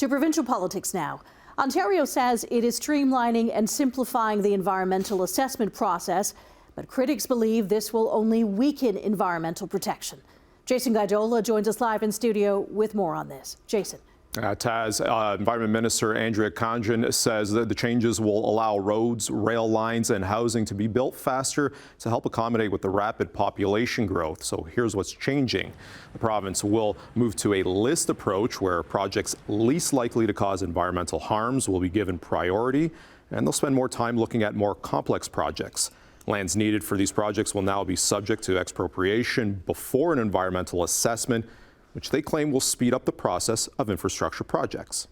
To provincial politics now. Ontario says it is streamlining and simplifying the environmental assessment process, but critics believe this will only weaken environmental protection. Jason Gaidola joins us live in studio with more on this. Jason. Taz, Environment Minister Andrea Khanjin says that the changes will allow roads, rail lines and housing to be built faster to help accommodate with the rapid population growth. So here's what's changing. The province will move to a list approach where projects least likely to cause environmental harms will be given priority, and they'll spend more time looking at more complex projects. Lands needed for these projects will now be subject to expropriation before an environmental assessment, which they claim will speed up the process of infrastructure projects.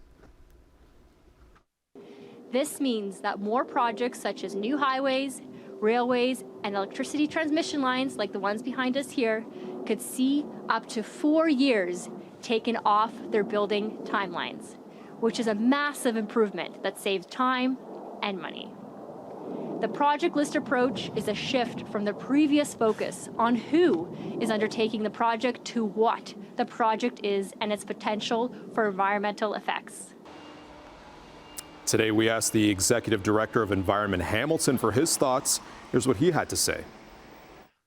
This means that more projects such as new highways, railways, and electricity transmission lines like the ones behind us here could see up to 4 years taken off their building timelines, which is a massive improvement that saves time and money. The project list approach is a shift from the previous focus on who is undertaking the project to what the project is and its potential for environmental effects. Today, we asked the Executive Director of Environment Hamilton for his thoughts. Here's what he had to say.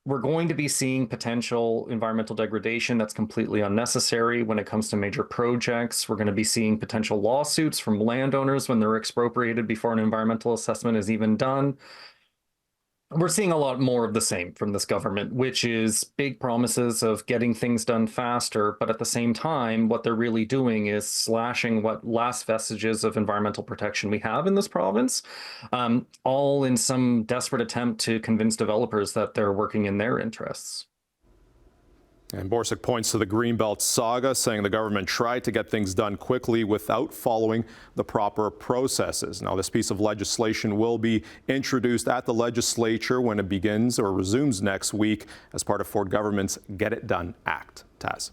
We're going to be seeing potential environmental degradation that's completely unnecessary when it comes to major projects. We're going to be seeing potential lawsuits from landowners when they're expropriated before an environmental assessment is even done. We're seeing a lot more of the same from this government, which is big promises of getting things done faster, but at the same time, what they're really doing is slashing what last vestiges of environmental protection we have in this province, all in some desperate attempt to convince developers that they're working in their interests. And Borsuk points to the Greenbelt saga, saying the government tried to get things done quickly without following the proper processes. Now, this piece of legislation will be introduced at the legislature when it begins or resumes next week as part of Ford government's Get It Done Act. Taz.